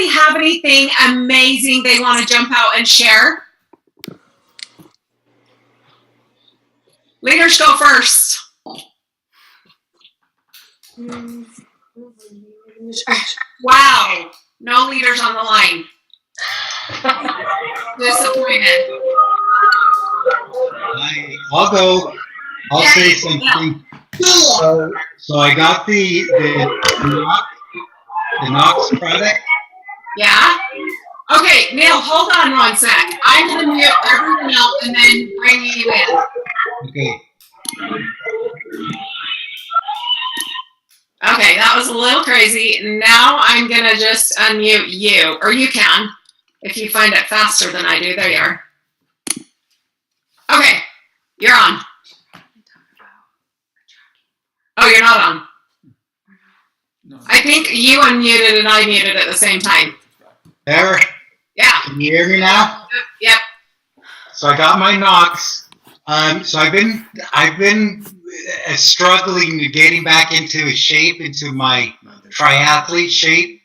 anybody have anything amazing they want to jump out and share? Leaders go first. Wow, no leaders on the line. Disappointed. I'll go. I'll say something. Yeah. So I got the Knox product. Yeah? Okay, Neil, hold on one sec. I'm going to mute everyone else and then bring you in. Okay. Okay, that was a little crazy. Now I'm going to just unmute you. Or you can, if you find it faster than I do. There you are. Okay, you're on. Oh, you're not on. No. I think you unmuted and I muted at the same time. There. Yeah. Can you hear me now? Yep. So I got my Knox. So I've been struggling to getting back into shape, into my triathlete shape,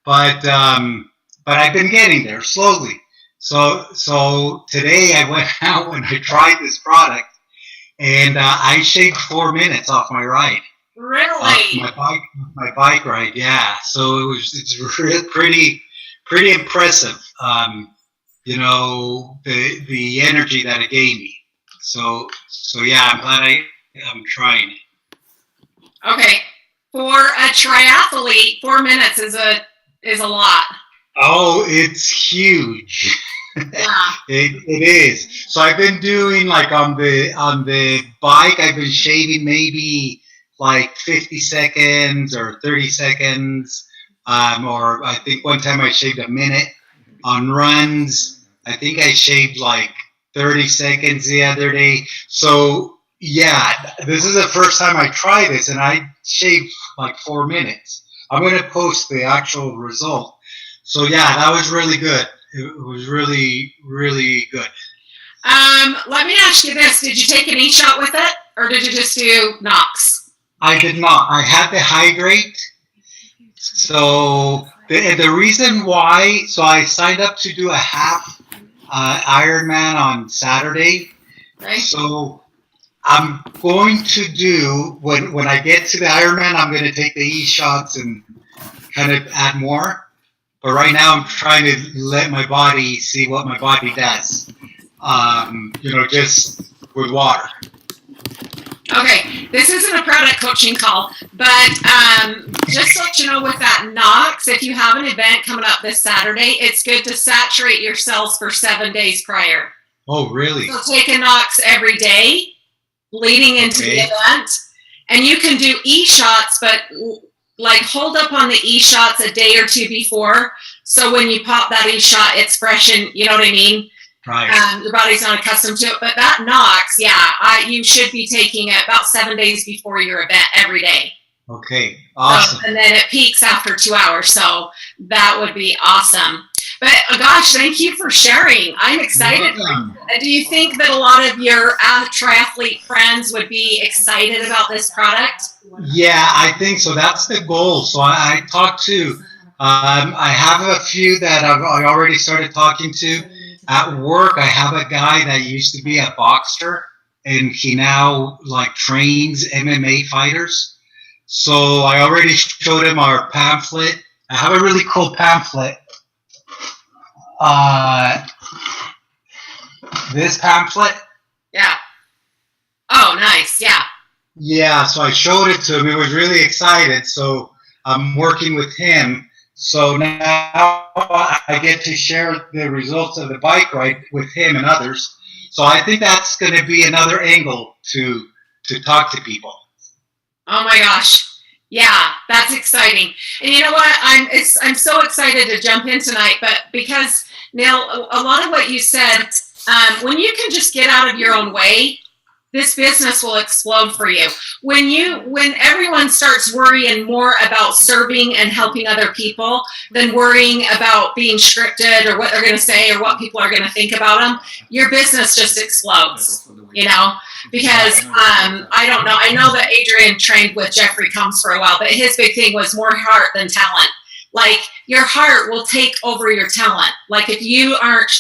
but I've been getting there slowly. So today I went out and I tried this product, and I shaved 4 minutes off my ride. Really? My bike ride, yeah. So it's pretty impressive. You know, the energy that it gave me. So yeah, I'm glad I'm trying it. Okay. For a triathlete, 4 minutes is a lot. Oh, it's huge. Yeah. It is. So I've been doing like on the bike, I've been shaving maybe like 50 seconds or 30 seconds. Or I think one time I shaved a minute. On runs, I think I shaved like 30 seconds the other day. So yeah, this is the first time I tried this, and I shaved like 4 minutes. I'm going to post the actual result. So yeah, that was really good. It was really, really good. Let me ask you this. Did you take an e-shot with it, or did you just do Knox? I did not. I had the hydrate. So the reason why, so I signed up to do a half Ironman on Saturday. Right. So I'm going to do, when I get to the Ironman, I'm going to take the e-shots and kind of add more. But right now I'm trying to let my body see what my body does. You know, just with water. Okay, this isn't a product coaching call, but just to let you know with that Knox, if you have an event coming up this Saturday, it's good to saturate your cells for 7 days prior. Oh, really? So take a Knox every day leading into the event. And you can do e-shots, but like hold up on the e-shots a day or two before. So when you pop that e-shot, it's fresh and you know what I mean? Right. Your body's not accustomed to it. But that Knox, yeah, you should be taking it about 7 days before your event every day. Okay, awesome. And then it peaks after 2 hours. So that would be awesome. But gosh, thank you for sharing. I'm excited. Do you think that a lot of your triathlete friends would be excited about this product? Yeah, I think so. That's the goal. So I talked to, I have a few that I already started talking to. At work, I have a guy that used to be a boxer, and he now like trains MMA fighters. So I already showed him our pamphlet. I have a really cool pamphlet. This pamphlet. Yeah. Oh, nice. Yeah. Yeah, so I showed it to him. He was really excited. So I'm working with him. So now I get to share the results of the bike ride with him and others. So I think that's going to be another angle to talk to people. Oh my gosh. Yeah, that's exciting. And you know what? I'm so excited to jump in tonight, but because Neil, a lot of what you said, when you can just get out of your own way, this business will explode for you. When everyone starts worrying more about serving and helping other people than worrying about being scripted or what they're going to say or what people are going to think about them, your business just explodes, you know? Because I don't know. I know that Adrian trained with Jeffrey Combs for a while, but his big thing was more heart than talent. like your heart will take over your talent. Like if you aren't,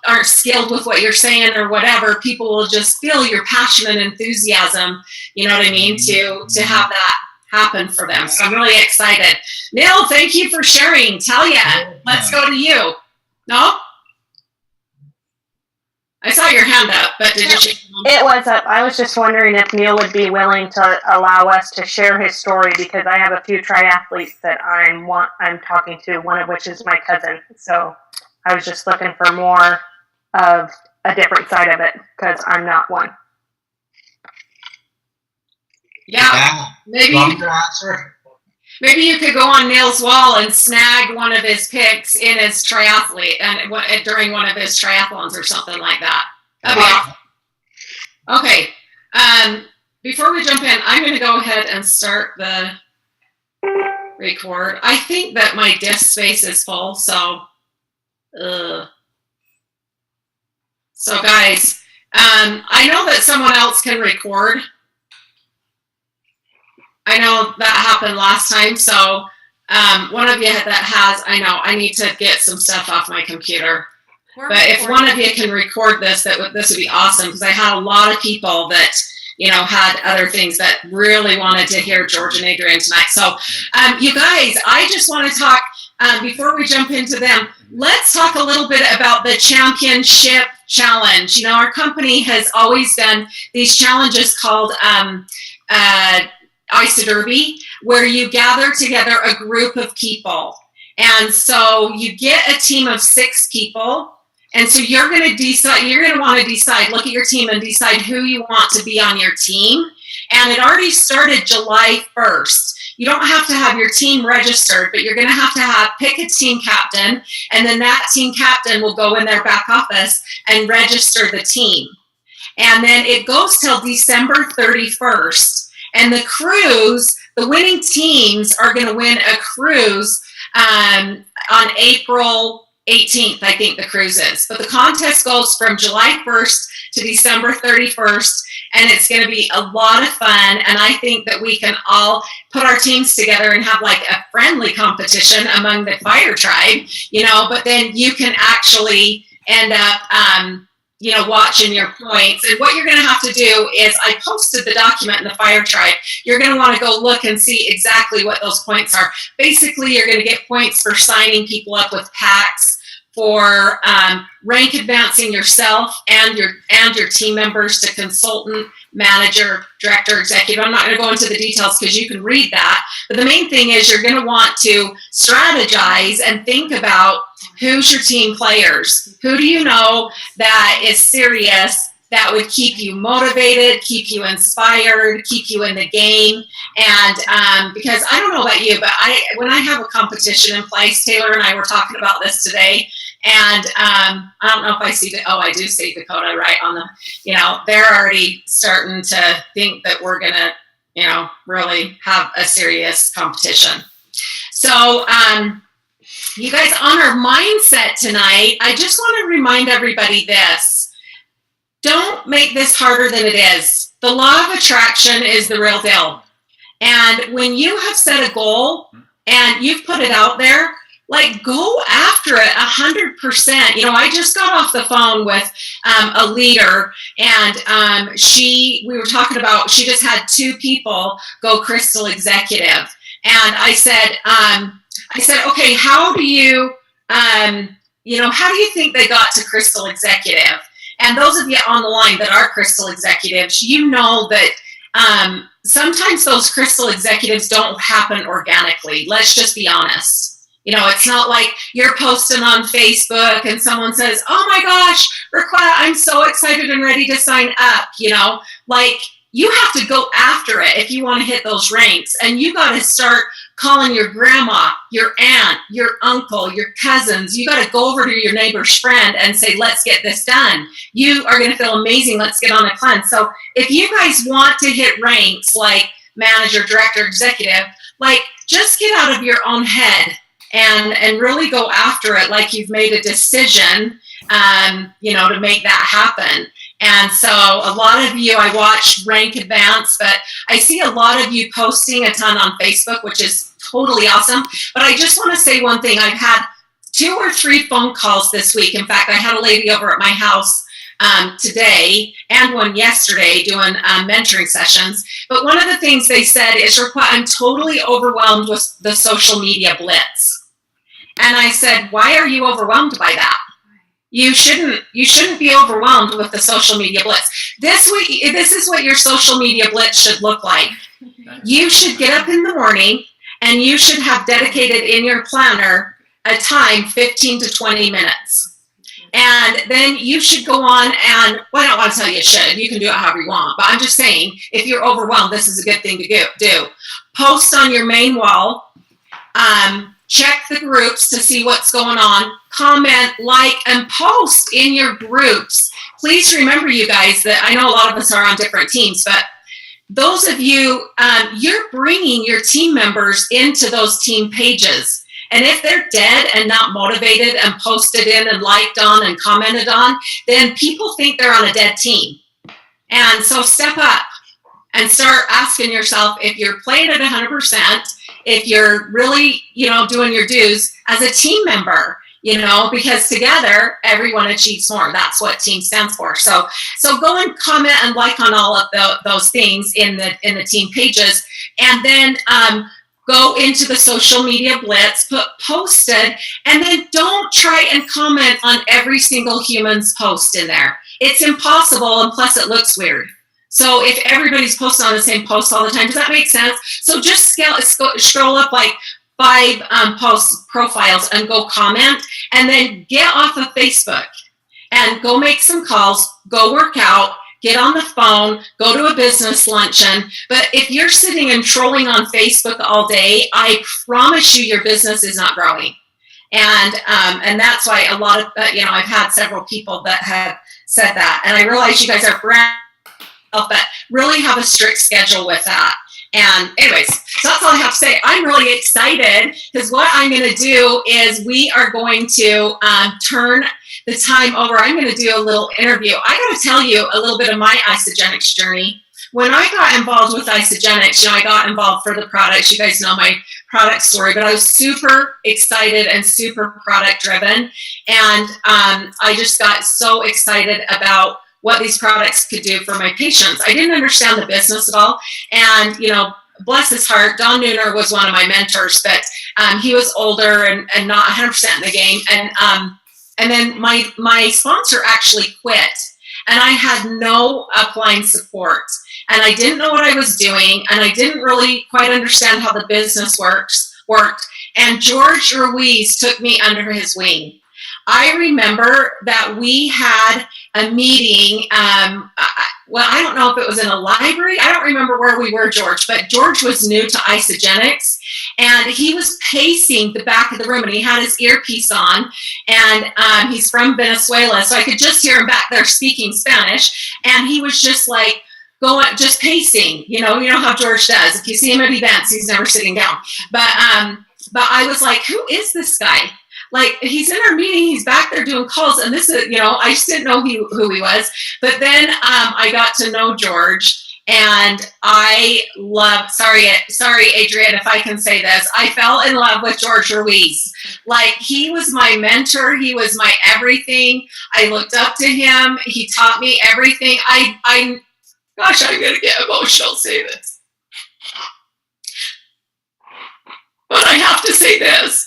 aren't skilled with what you're saying or whatever, people will just feel your passion and enthusiasm, you know what I mean, to have that happen for them. So I'm really excited. Neil, thank you for sharing. Talia, let's go to you. No? I saw your hand up, but did you? It was up. I was just wondering if Neil would be willing to allow us to share his story, because I have a few triathletes that I'm talking to, one of which is my cousin. So I was just looking for more of a different side of it, because I'm not one. Yeah. Maybe you could go on Neil's wall and snag one of his pics in his triathlete and during one of his triathlons or something like that. That'd be awesome. Okay. Before we jump in, I'm going to go ahead and start the record. I think that my disk space is full, so guys, I know that someone else can record. I know that happened last time, so one of you that has, I need to get some stuff off my computer. But if one of you can record this, this would be awesome, because I had a lot of people that, had other things that really wanted to hear George and Adrian tonight. So you guys, I just want to talk, before we jump into them, let's talk a little bit about the championship challenge. Our company has always done these challenges called Ice Derby, where you gather together a group of people. And so you get a team of 6 people. And so you're going to want to decide, look at your team and decide who you want to be on your team. And it already started July 1st. You don't have to have your team registered, but you're going to have pick a team captain. And then that team captain will go in their back office and register the team. And then it goes till December 31st. And the cruise, the winning teams are going to win a cruise on April 18th, I think the cruise is. But the contest goes from July 1st to December 31st, and it's going to be a lot of fun. And I think that we can all put our teams together and have like a friendly competition among the fire tribe, but then you can actually end up watching your points. And what you're going to have to do is, I posted the document in the fire tribe. You're going to want to go look and see exactly what those points are. Basically, you're going to get points for signing people up with packs, for rank advancing yourself and your team members to consultant, manager, director, executive. I'm not going to go into the details because you can read that. But the main thing is you're going to want to strategize and think about who's your team players. Who do you know that is serious, that would keep you motivated, keep you inspired, keep you in the game? And because I don't know about you, but when I have a competition in place, Taylor and I were talking about this today, and I don't know if I see I do see Dakota right on the, they're already starting to think that we're going to, really have a serious competition. So, you guys, on our mindset tonight, I just want to remind everybody this. Don't make this harder than it is. The law of attraction is the real deal. And when you have set a goal and you've put it out there, like, go after it 100%. I just got off the phone with a leader, and we were talking about, she just had 2 people go Crystal Executive. And I said, okay, how do you think they got to Crystal Executive? And those of you on the line that are Crystal Executives, you know that sometimes those Crystal Executives don't happen organically. Let's just be honest. It's not like you're posting on Facebook and someone says, oh my gosh, RaQuetta, I'm so excited and ready to sign up. Like, you have to go after it if you want to hit those ranks. And you got to start calling your grandma, your aunt, your uncle, your cousins. You got to go over to your neighbor's friend and say, let's get this done. You are going to feel amazing. Let's get on a cleanse. So if you guys want to hit ranks like manager, director, executive, like, just get out of your own head and really go after it like you've made a decision, to make that happen. And so a lot of you, I watch Rank Advance, but I see a lot of you posting a ton on Facebook, which is totally awesome. But I just want to say one thing. I've had 2 or 3 phone calls this week. In fact, I had a lady over at my house today and one yesterday doing mentoring sessions. But one of the things they said is, I'm totally overwhelmed with the social media blitz. And I said, why are you overwhelmed by that? You shouldn't be overwhelmed with the social media blitz. This is what your social media blitz should look like. You should get up in the morning and you should have dedicated in your planner a time, 15 to 20 minutes. And then you should go on and, well, I don't want to tell you should. You can do it however you want. But I'm just saying, if you're overwhelmed, this is a good thing to do. Post on your main wall. Check the groups to see what's going on. Comment, like, and post in your groups. Please remember, you guys, that I know a lot of us are on different teams, but those of you, you're bringing your team members into those team pages. And if they're dead and not motivated and posted in and liked on and commented on, then people think they're on a dead team. And so step up and start asking yourself if you're playing at 100%, if you're really, doing your dues as a team member, because together everyone achieves more. That's what team stands for. So go and comment and like on all of those things in the team pages, and then go into the social media blitz, put posted, and then don't try and comment on every single human's post in there. It's impossible, and plus it looks weird. So if everybody's posting on the same post all the time, does that make sense? So just scroll up like 5 profiles and go comment, and then get off of Facebook and go make some calls, go work out, get on the phone, go to a business luncheon. But if you're sitting and trolling on Facebook all day, I promise you your business is not growing. And that's why a lot of, I've had several people that have said that. And I realize you guys are brand, but really have a strict schedule with that. And anyways, so that's all I have to say. I'm really excited because what I'm going to do is we are going to turn the time over. I'm going to do a little interview. I got to tell you a little bit of my isogenics journey. When I got involved with isogenics, I got involved for the products. You guys know my product story, but I was super excited and super product driven. And I just got so excited about what these products could do for my patients. I didn't understand the business at all. And, bless his heart, Don Nooner was one of my mentors, but he was older and not 100% in the game. And then my sponsor actually quit, and I had no upline support, and I didn't know what I was doing, and I didn't really quite understand how the business worked. And George Ruiz took me under his wing. I remember that we had a meeting. I don't know if it was in a library. I don't remember where we were, George, but George was new to isogenics, and he was pacing the back of the room, and he had his earpiece on, and he's from Venezuela, so I could just hear him back there speaking Spanish, and he was just like just pacing. You know how George does. If you see him at events, he's never sitting down. But I was like, who is this guy? Like, he's in our meeting, he's back there doing calls, and this is, I just didn't know who he was. But then I got to know George, and I love, sorry, Adrian, if I can say this, I fell in love with George Ruiz. Like, he was my mentor, he was my everything. I looked up to him, he taught me everything. Gosh, I'm going to get emotional saying this. But I have to say this.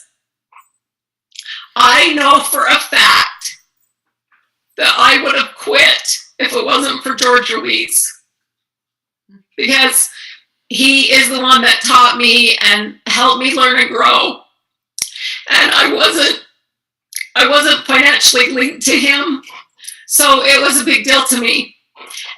I know for a fact that I would have quit if it wasn't for George Ruiz, because he is the one that taught me and helped me learn and grow. And I wasn't financially linked to him, so it was a big deal to me.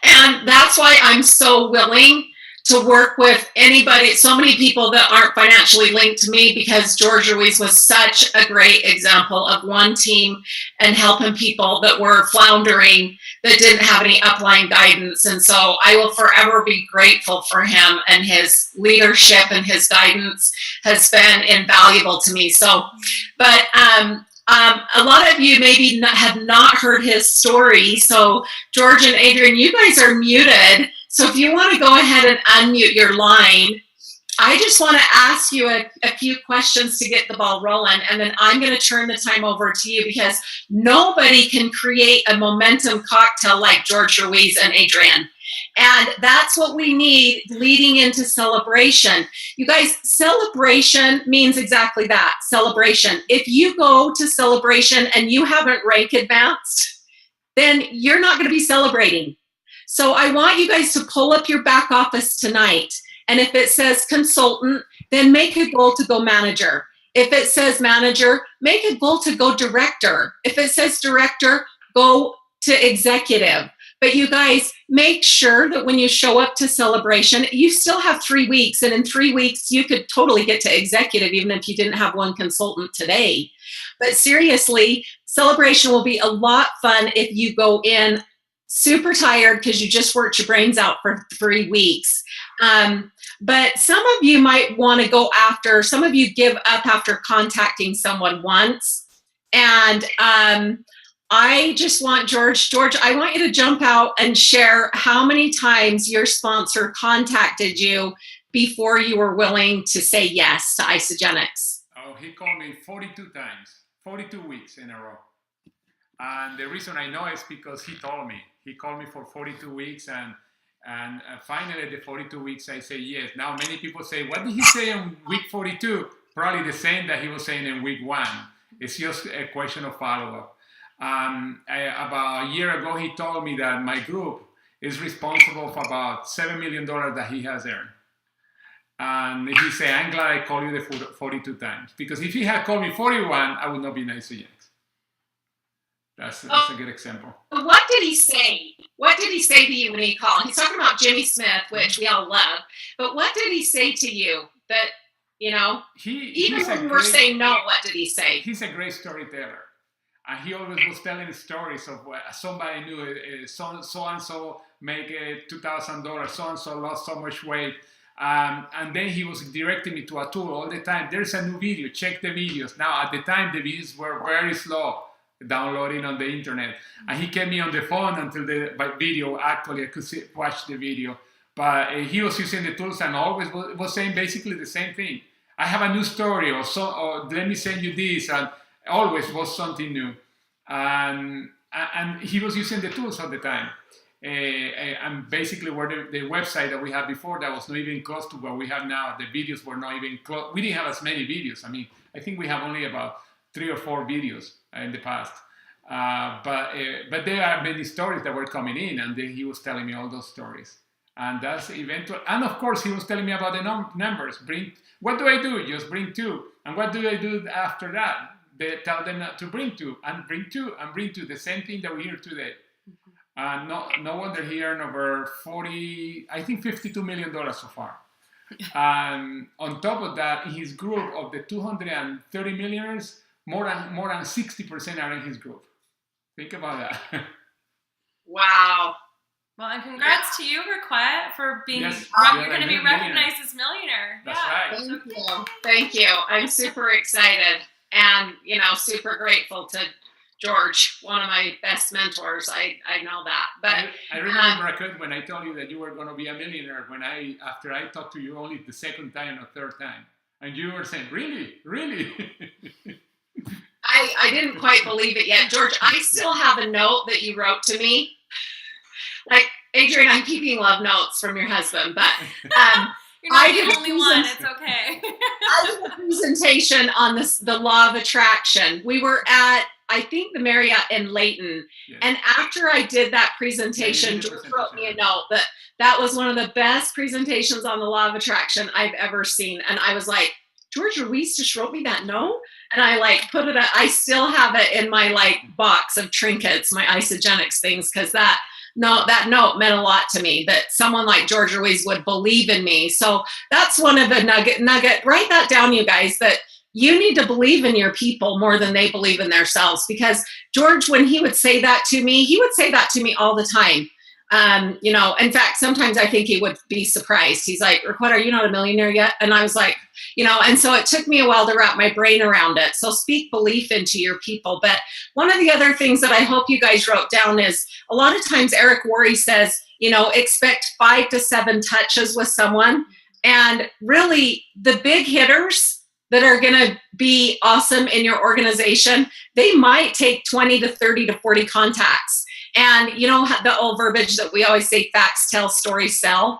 And that's why I'm so willing to work with anybody, so many people that aren't financially linked to me, because George Ruiz was such a great example of one team and helping people that were floundering, that didn't have any upline guidance. And so I will forever be grateful for him, and his leadership and his guidance has been invaluable to me. So, but a lot of you maybe have not heard his story. So George and Adrian, you guys are muted. So if you want to go ahead and unmute your line, I just want to ask you a few questions to get the ball rolling, and then I'm going to turn the time over to you because nobody can create a momentum cocktail like George Ruiz and Adrienne. And that's what we need leading into celebration. You guys, celebration means exactly that, celebration. If you go to celebration and you haven't rank advanced, then you're not going to be celebrating. So I want you guys to pull up your back office tonight. And if it says consultant, then make a goal to go manager. If it says manager, make a goal to go director. If it says director, go to executive. But you guys, make sure that when you show up to celebration, you still have 3 weeks. And in 3 weeks, you could totally get to executive, even if you didn't have one consultant today. But seriously, celebration will be a lot fun if you go in super tired because you just worked your brains out for 3 weeks. But some of you might want to go after, some of you give up after contacting someone once. And I just want George, I want you to jump out and share how many times your sponsor contacted you before you were willing to say yes to Isagenix. Oh, he called me 42 times, 42 weeks in a row. And the reason I know is because he told me. He called me for 42 weeks and finally, the 42 weeks, I say yes. Now, many people say, what did he say in week 42? Probably the same that he was saying in week 1. It's just a question of follow-up. About a year ago, he told me that my group is responsible for about $7 million that he has earned. And he said, I'm glad I called you the 42 times. Because if he had called me 41, I would not be nice to you. That's a good example. What did he say? What did he say to you when he called? He's talking about Jimmy Smith, which we all love. But what did he say to you that, you know, even when we're saying no, what did he say? He's a great storyteller. And he always was telling stories of somebody knew so-and-so make $2,000, so-and-so lost so much weight. And then he was directing me to a tool all the time. There's a new video, check the videos. Now, at the time, the videos were very slow downloading on the internet. And he kept me on the phone until the video, actually, I could watch the video. But he was using the tools and always was saying basically the same thing. I have a new story, or let me send you this, and always was something new. And he was using the tools all the time. And basically where the website that we had before that was not even close to what we have now, the videos were not even close. We didn't have as many videos. I mean, I think we have only about 3 or 4 videos in the past. But there are many stories that were coming in, and then he was telling me all those stories. And that's eventual. And of course, he was telling me about the numbers. What do I do? Just bring 2. And what do I do after that? They tell them to bring 2, and bring 2, and bring 2. The same thing that we hear today. No wonder he earned over $52 million so far. And on top of that, in his group of the 230 millionaires, more than 60% are in his group. Think about that. Wow. Well, and congrats to you, RaQuette, for being, Yes, you're going to be recognized as millionaire. That's yeah. right. Thank you. I'm super excited and, you know, super grateful to George, one of my best mentors. I know that. But I remember, RaQuette, when I told you that you were going to be a millionaire, after I talked to you only the second time or third time, and you were saying, really? I didn't quite believe it yet. George, I still have a note that you wrote to me. Like, Adrienne, I'm keeping love notes from your husband, but you're not the only one. It's okay. I did a presentation on the law of attraction. We were at, I think, the Marriott in Layton. Yes. And after I did that presentation, George wrote me a note that was one of the best presentations on the law of attraction I've ever seen. And I was like, George Ruiz just wrote me that note? And I put it, I still have it in my box of trinkets, my Isagenix things, because that note meant a lot to me, that someone like George Ruiz would believe in me. So that's one of the nugget. Write that down, you guys, that you need to believe in your people more than they believe in themselves. Because George, when he would say that to me, he would say that to me all the time. You know, in fact, sometimes I think he would be surprised. He's like, RaQuette, are you not a millionaire yet? And I was like, you know, and so it took me a while to wrap my brain around it. So speak belief into your people. But one of the other things that I hope you guys wrote down is a lot of times Eric Worre says, you know, expect 5 to 7 touches with someone. And really, the big hitters that are going to be awesome in your organization, they might take 20 to 30 to 40 contacts. And you know the old verbiage that we always say, facts tell, stories sell.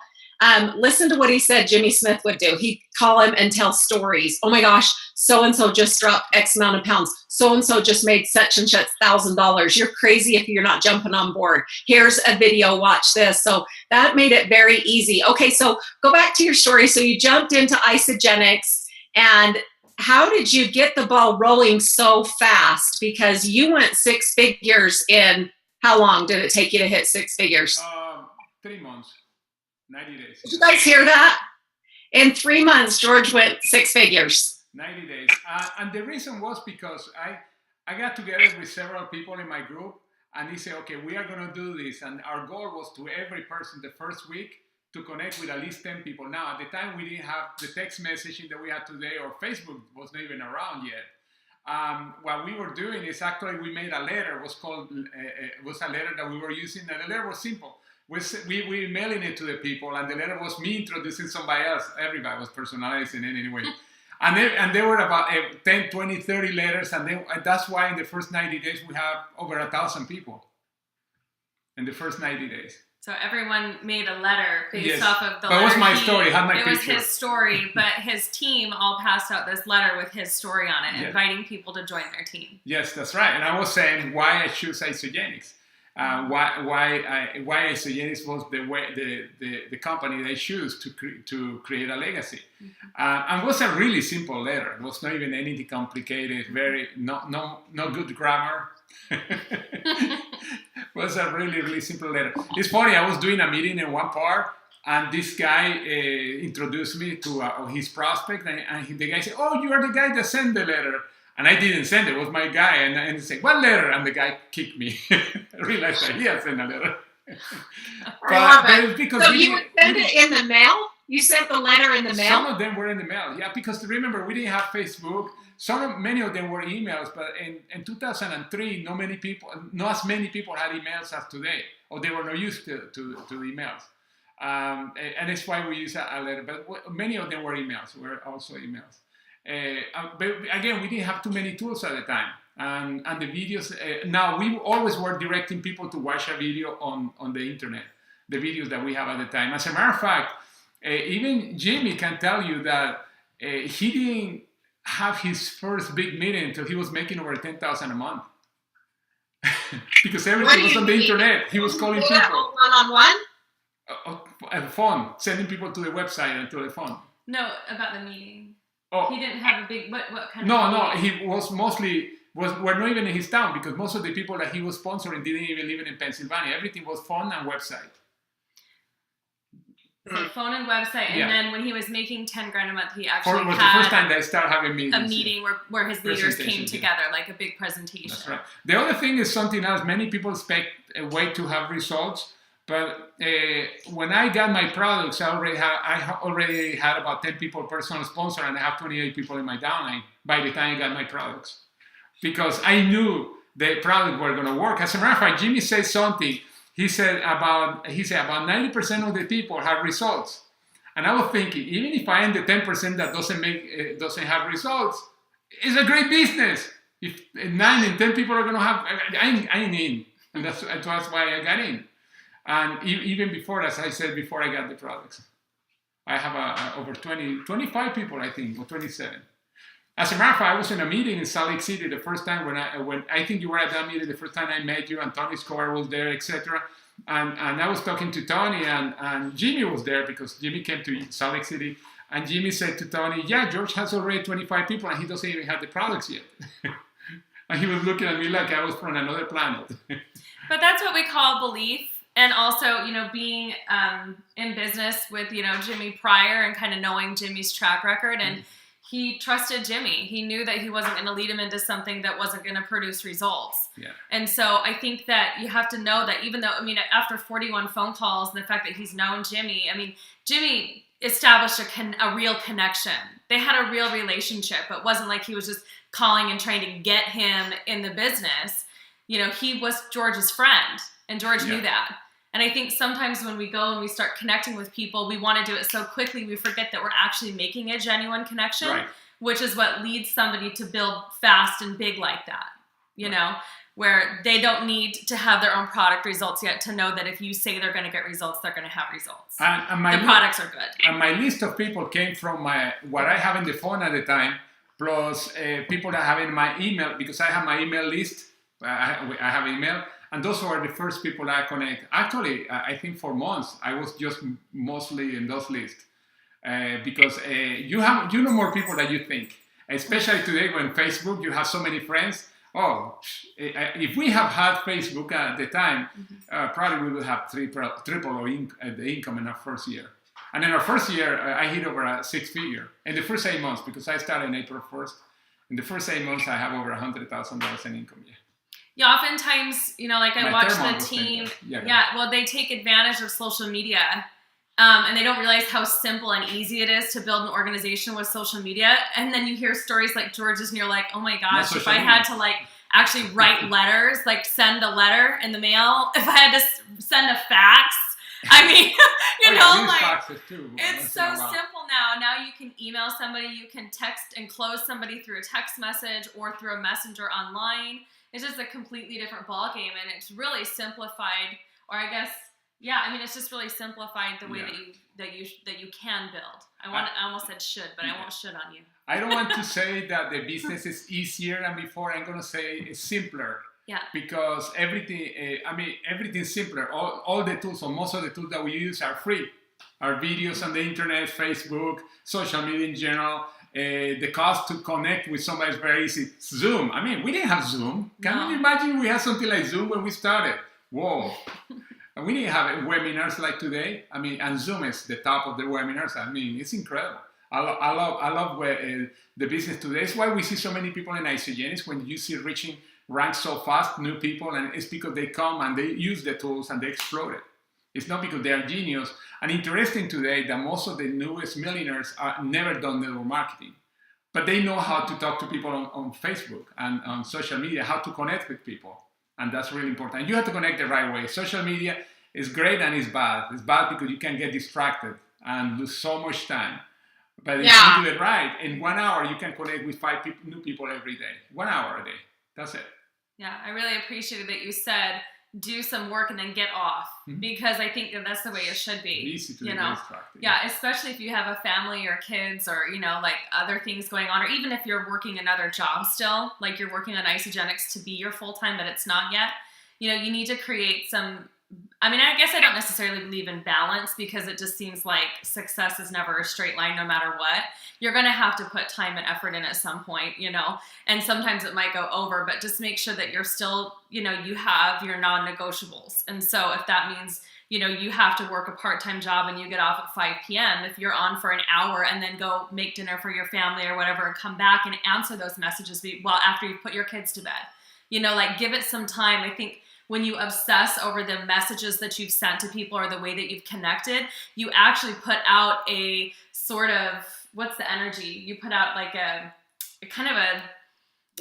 Listen to what he said Jimmy Smith would do. He'd call him and tell stories. Oh my gosh, so-and-so just dropped X amount of pounds. So-and-so just made such and such $1,000. You're crazy if you're not jumping on board. Here's a video, watch this. So that made it very easy. Okay, so go back to your story. So you jumped into Isogenics, and how did you get the ball rolling so fast? Because you went 6 figures in, how long did it take you to hit 6 figures? 3 months. 90 days. Did you guys hear that? In 3 months, George went 6 figures. 90 days. And the reason was because I got together with several people in my group, and they said, okay, we are going to do this. And our goal was to every person the first week to connect with at least 10 people. Now, at the time, we didn't have the text messaging that we have today, or Facebook wasn't even around yet. What we were doing is actually we made a letter. It was a letter that we were using, and the letter was simple. We were mailing it to the people, and the letter was me introducing somebody else. Everybody was personalizing it anyway. And there were about 10, 20, 30 letters, and that's why in the first 90 days we have over 1,000 people in the first 90 days. So everyone made a letter based Yes. off of the But letter. it was my story, it had my It was picture. his story, but his team all passed out this letter with his story on it, Yeah. inviting people to join their team. Yes, that's right. And I was saying why I choose Isogenics. Why Isogenics was the company they choose to create a legacy. And it was a really simple letter. It was not even anything complicated. Very no good grammar. It was a really simple letter. It's funny. I was doing a meeting in one part, and this guy introduced me to his prospect, and the guy said, "Oh, you are the guy that sent the letter." And I didn't send it. It was my guy. And he said, "What letter?" And the guy kicked me. I realized that he had sent a letter. But it's because so you would send it in the mail? You sent the letter in the mail? Some of them were in the mail. Yeah, because remember, we didn't have Facebook. Many of them were emails. But in 2003, not as many people had emails as today. Or they were not used to emails. And that's why we use a letter. But many of them were emails. Were also emails. But again, we didn't have too many tools at the time, and the videos. Now we always were directing people to watch a video on the internet, the videos that we have at the time. As a matter of fact, even Jimmy can tell you that he didn't have his first big meeting until he was making over $10,000 a month, because everything was on the internet. He was calling people one-on-one. Phone, sending people to the website and to the phone. No, about the meeting. Oh. He didn't have a big, what kind of No, meeting? he was mostly, were not even in his town, because most of the people that he was sponsoring didn't even live in Pennsylvania. Everything was phone and website. So phone and website, and Yeah. then when he was making $10,000 a month, he It actually was the had first time that I started having meetings. a meeting where his leaders came Presentation, together, like a big presentation. That's right. The other thing is something else. Many people expect a way to have results, but when I got my products, I already had about 10 people personal sponsor, and I have 28 people in my downline by the time I got my products, because I knew the product were going to work. As a matter of fact, Jimmy said something. He said about 90% of the people have results, and I was thinking, even if I am the 10% that doesn't have results, it's a great business. If 9 and 10 people are going to have, I'm in, and that's why I got in. And even before, as I said before, I got the products. I have over 25 people, I think, or 27. As a matter of fact, I was in a meeting in Salt Lake City the first time when I think you were at that meeting the first time I met you, and Tony Scobar was there, etc. And I was talking to Tony, and Jimmy was there, because Jimmy came to Salt Lake City, and Jimmy said to Tony, "Yeah, George has already 25 people, and he doesn't even have the products yet." And he was looking at me like I was from another planet. But that's what we call belief. And also, being in business with, Jimmy prior, and kind of knowing Jimmy's track record. And he trusted Jimmy. He knew that he wasn't going to lead him into something that wasn't going to produce results. Yeah. And so I think that you have to know that, even though, after 41 phone calls and the fact that he's known Jimmy, Jimmy established a real connection. They had a real relationship. It wasn't like he was just calling and trying to get him in the business. He was George's friend, and George knew that. And I think sometimes when we go and we start connecting with people, we want to do it so quickly, we forget that we're actually making a genuine connection, Right. which is what leads somebody to build fast and big like that, you know, where they don't need to have their own product results yet to know that if you say they're going to get results, they're going to have results. And the products are good. And my list of people came from what I have in the phone at the time, plus people that have in my email, because I have my email list. I have email. And those were the first people I connect. Actually, I think for months, I was just mostly in those lists. Because you know more people than you think. Especially today when Facebook, you have so many friends. Oh, if we have had Facebook at the time, probably we would have triple the income in our first year. And in our first year, I hit over a 6-figure. In the first 8 months, because I started in April 1st, in the first 8 months, I have over $100,000 in income. Yeah, oftentimes, you know, like I watch the team. Yeah, they take advantage of social media. And they don't realize how simple and easy it is to build an organization with social media. And then you hear stories like George's and you're like, oh my gosh, if I had to like actually write letters, like send a letter in the mail, if I had to send a fax, I mean, you know, like it's so simple now. Now you can email somebody, you can text and close somebody through a text message or through a messenger online. It's just a completely different ballgame, and it's really simplified, or I guess, yeah, I mean, it's just really simplified the way that you can build. I almost said should, but I won't should on you. I don't want to say that the business is easier than before. I'm going to say it's simpler. Yeah. Because everything's simpler. All the tools, or most of the tools that we use are free. Our videos on the internet, Facebook, social media in general. The cost to connect with somebody is very easy. Zoom. I mean, we didn't have Zoom. Can you imagine we had something like Zoom when we started? Whoa. And we didn't have webinars like today. I mean, and Zoom is the top of the webinars. I mean, it's incredible. I love the business today. It's why we see so many people in Isogenics when you see reaching ranks so fast, new people, and it's because they come and they use the tools and they explode it. It's not because they are genius. And interesting today that most of the newest millionaires are never done network marketing, but they know how to talk to people on Facebook and on social media, how to connect with people. And that's really important. You have to connect the right way. Social media is great and it's bad. It's bad because you can get distracted and lose so much time. But if you do it right, in 1 hour, you can connect with 5 new people every day. 1 hour a day. That's it. Yeah, I really appreciated that you said do some work and then get off, because I think that that's the way it should be. Easy to you know, yeah, especially if you have a family or kids or, you know, like other things going on, or even if you're working another job still, like you're working on Isogenics to be your full-time, but it's not yet. You know, you need to create some, I mean, I guess I don't necessarily believe in balance, because it just seems like success is never a straight line no matter what. You're going to have to put time and effort in at some point, you know, and sometimes it might go over, but just make sure that you're still, you know, you have your non-negotiables. And so if that means, you know, you have to work a part-time job and you get off at 5 p.m., if you're on for an hour and then go make dinner for your family or whatever and come back and answer those messages after you put your kids to bed, you know, like give it some time. I think when you obsess over the messages that you've sent to people or the way that you've connected, you actually put out a sort of, what's the energy? You put out like a kind of a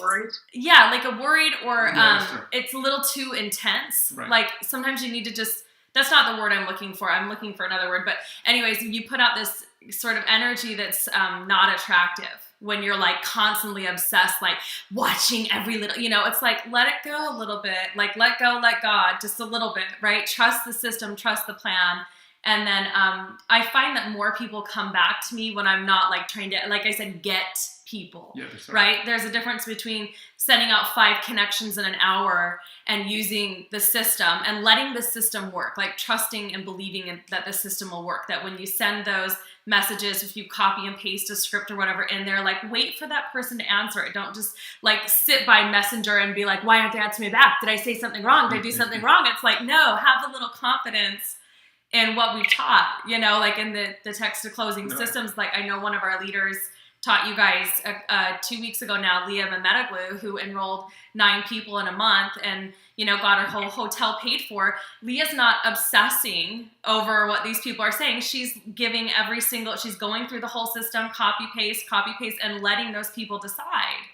Worried? Yeah, like a worried, or it's a little too intense. Right. Like sometimes you need to just, that's not the word I'm looking for. I'm looking for another word. But anyways, you put out this sort of energy that's not attractive. When you're like constantly obsessed, like watching every little, you know, it's like, let it go a little bit, like let go, let God, just a little bit, right? Trust the system, trust the plan. And then I find that more people come back to me when I'm not like trying to, like I said, get people, right? There's a difference between sending out 5 connections in an hour and using the system and letting the system work, like trusting and believing that the system will work, that when you send those messages, if you copy and paste a script or whatever in there, like wait for that person to answer it. Don't just like sit by Messenger and be like, why aren't they answering me back? Did I say something wrong? Did I do something wrong? It's like, no, have a little confidence in what we've taught, you know, like in the text to closing systems. Like I know one of our leaders taught you guys 2 weeks ago now, Leah Mametaglu, who enrolled 9 people in a month and, you know, got her whole hotel paid for. Leah's not obsessing over what these people are saying. She's giving she's going through the whole system, copy paste, and letting those people decide.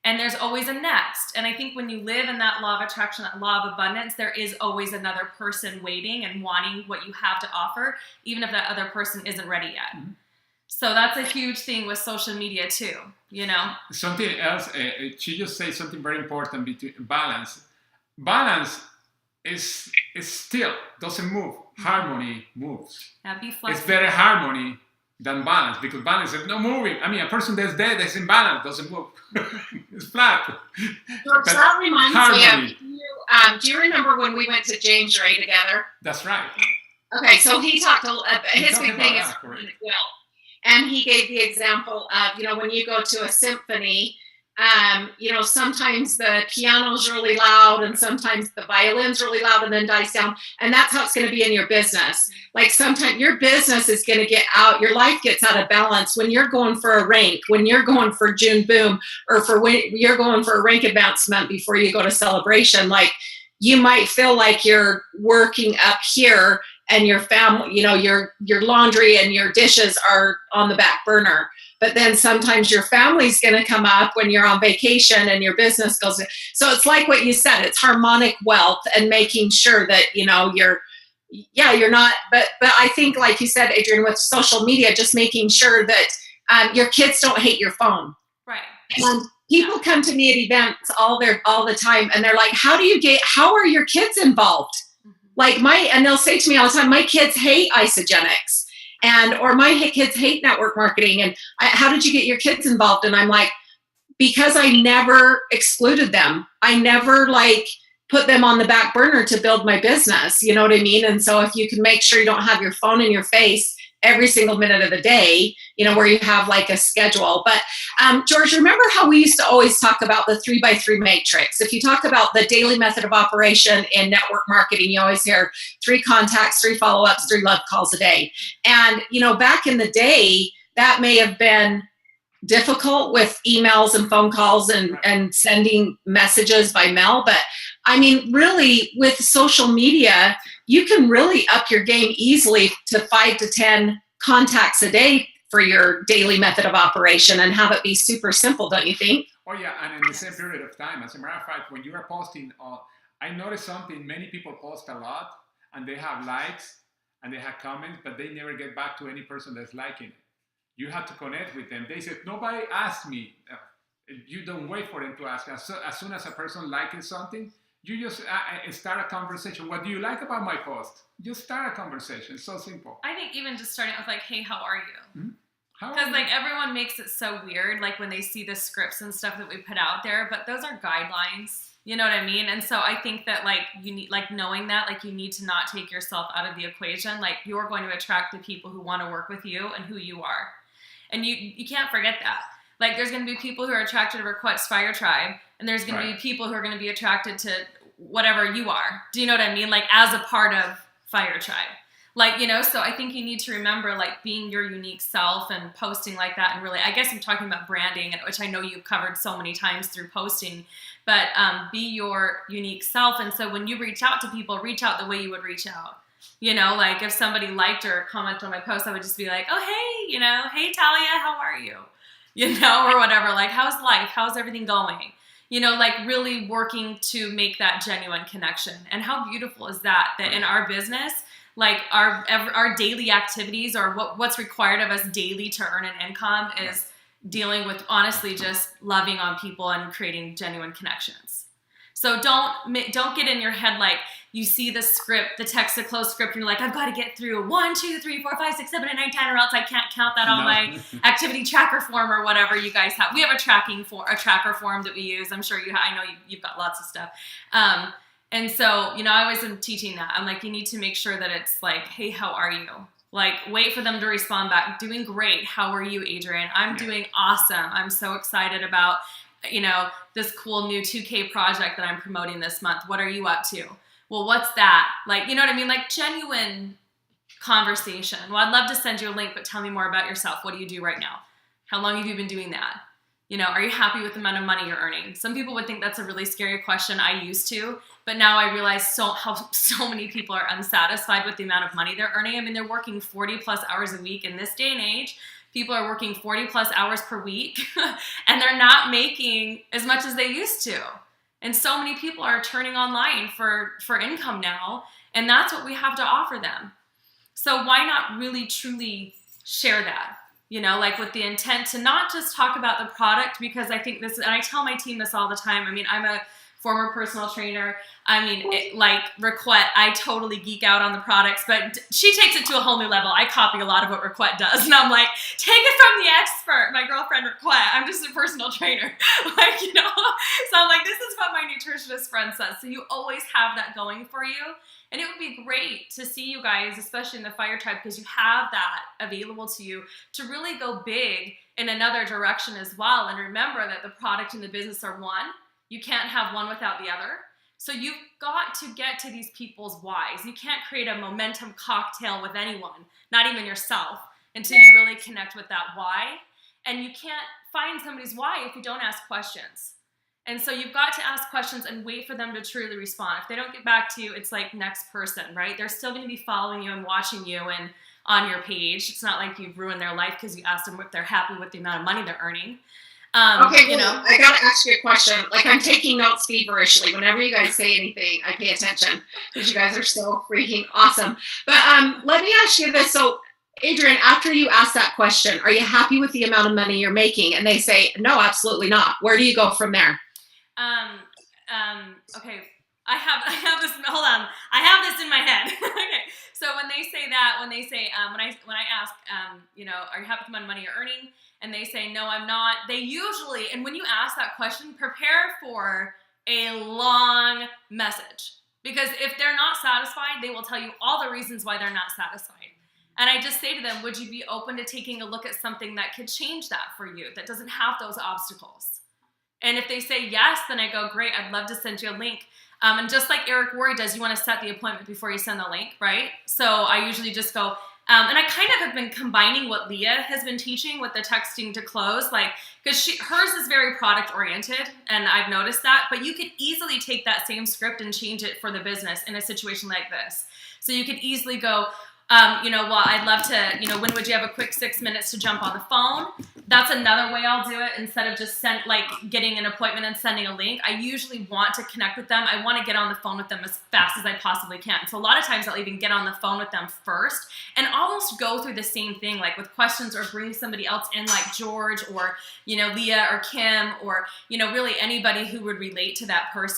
And there's always a next. And I think when you live in that law of attraction, that law of abundance, there is always another person waiting and wanting what you have to offer, even if that other person isn't ready yet. Mm-hmm. So that's a huge thing with social media too, you know? Something else, she just said something very important between balance. Balance is still, doesn't move. Harmony moves. Yeah, be flexible. It's better harmony than balance, because balance is no moving. I mean, a person that's dead that's in balance doesn't move. It's flat. George, that reminds me of you. Do you remember when we went to James Ray together? That's right. Okay, so he talked his big thing is will. And he gave the example of, you know, when you go to a symphony, you know, sometimes the piano's really loud and sometimes the violin's really loud and then dies down. And that's how it's going to be in your business. Like sometimes your business is going to get out, your life gets out of balance when you're going for a rank, when you're going for June Boom, or for when you're going for a rank advancement before you go to celebration. Like you might feel like you're working up here and your family, you know, your laundry and your dishes are on the back burner. But then sometimes your family's going to come up when you're on vacation and your business goes. So it's like what you said, it's harmonic wealth and making sure that, you know, you're not, but I think like you said, Adrienne, with social media, just making sure that your kids don't hate your phone. Right. And people come to me at events all the time and they're like, how are your kids involved? Like and they'll say to me all the time, my kids hate Isogenics or my kids hate network marketing. And how did you get your kids involved? And I'm like, because I never excluded them. I never put them on the back burner to build my business. You know what I mean? And so if you can make sure you don't have your phone in your face every single minute of the day, you know, where you have a schedule. But George, remember how we used to always talk about the 3x3 matrix? If you talk about the daily method of operation in network marketing, you always hear 3 contacts, 3 follow-ups, 3 love calls a day. And, you know, back in the day, that may have been difficult with emails and phone calls and sending messages by mail. But I mean, really with social media, you can really up your game easily to 5 to 10 contacts a day for your daily method of operation and have it be super simple, don't you think? Oh yeah, and in the same period of time. As a matter of fact, when you are posting, I noticed something, many people post a lot and they have likes and they have comments, but they never get back to any person that's liking it. You have to connect with them. They said, nobody asked me. You don't wait for them to ask. As soon as a person likes something, you just start a conversation. What do you like about my post? Just start a conversation. It's so simple. I think even just starting with hey, how are you? Mm-hmm. Because everyone makes it so weird, when they see the scripts and stuff that we put out there, but those are guidelines. You know what I mean? And so I think that you need knowing that you need to not take yourself out of the equation. You're going to attract the people who want to work with you and who you are. And you can't forget that. There's going to be people who are attracted to RaQuett's Fire Tribe, and there's going to be people who are going to be attracted to whatever you are. Do you know what I mean? As a part of Fire Tribe. So I think you need to remember, being your unique self and posting like that. And really, I guess I'm talking about branding, which I know you've covered so many times through posting, but be your unique self. And so when you reach out to people, reach out the way you would reach out. You know, if somebody liked or commented on my post, I would just be like, oh, hey, hey, Talia, how are you? Or whatever, how's life? How's everything going? Really working to make that genuine connection. And how beautiful is that in our business, our daily activities or what's required of us daily to earn an income is dealing with, honestly, just loving on people and creating genuine connections. So don't get in your head you see the script, the text to close script, and you're I've got to get through 1, 2, 3, 4, 5, 6, 7, 8, 9, 10, or else I can't count that on my activity tracker form or whatever you guys have. We have a tracker form that we use. I'm sure I know you've got lots of stuff. And so, I always am teaching that. I'm you need to make sure that it's hey, how are you? Wait for them to respond back. Doing great. How are you, Adrienne? I'm doing awesome. I'm so excited about, this cool new 2K project that I'm promoting this month. What are you up to? Well, what's that? You know what I mean? Genuine conversation. Well, I'd love to send you a link, but tell me more about yourself. What do you do right now? How long have you been doing that? Are you happy with the amount of money you're earning? Some people would think that's a really scary question. I used to, but now I realize how so many people are unsatisfied with the amount of money they're earning. I mean, they're working 40 plus hours a week in this day and age, People are working 40 plus hours per week and they're not making as much as they used to. And so many people are turning online for income now, and that's what we have to offer them. So why not really truly share that? You know, like with the intent to not just talk about the product, because I think this, and I tell my team this all the time. I mean, I'm a former personal trainer. I mean, like RaQuett's, I totally geek out on the products, but she takes it to a whole new level. I copy a lot of what RaQuett's does, and I'm like, take it from the expert, my girlfriend RaQuett's. I'm just a personal trainer, like, you know. So I'm like, this is what my nutritionist friend says. So you always have that going for you. And it would be great to see you guys, especially in the Fire Tribe, because you have that available to you to really go big in another direction as well. And remember that the product and the business are one. You can't have one without the other. So you've got to get to these people's whys. You can't create a momentum cocktail with anyone, not even yourself, until you really connect with that why. And you can't find somebody's why if you don't ask questions. And so you've got to ask questions and wait for them to truly respond. If they don't get back to you, it's like next person, right? They're still going to be following you and watching you and on your page. It's not like you've ruined their life because you asked them if they're happy with the amount of money they're earning. Okay, you well, know, I gotta ask you a question. Like, I'm taking notes feverishly. Whenever you guys say anything, I pay attention because you guys are so freaking awesome. But let me ask you this. So, Adrian, after you ask that question, are you happy with the amount of money you're making? And they say, no, absolutely not. Where do you go from there? Okay. I have this. Hold on. I have this in my head. Okay. So when they say that, when I ask, you know, are you happy with the amount of money you're earning? And they say, no, I'm not. They usually, and when you ask that question, prepare for a long message. Because if they're not satisfied, they will tell you all the reasons why they're not satisfied. And I just say to them, would you be open to taking a look at something that could change that for you, that doesn't have those obstacles? And if they say yes, then I go, great, I'd love to send you a link. And just like Eric Worre does, you want to set the appointment before you send the link, right? So I usually just go, and I kind of have been combining what Leah has been teaching with the texting to close, like, because hers is very product oriented, and I've noticed that, but you could easily take that same script and change it for the business in a situation like this. So you could easily go, you know, well, I'd love to, you know, when would you have a quick 6 minutes to jump on the phone? That's another way I'll do it instead of just getting an appointment and sending a link. I usually want to connect with them. I want to get on the phone with them as fast as I possibly can. So a lot of times I'll even get on the phone with them first and almost go through the same thing, like with questions, or bring somebody else in like George or, you know, Leah or Kim or, you know, really anybody who would relate to that person.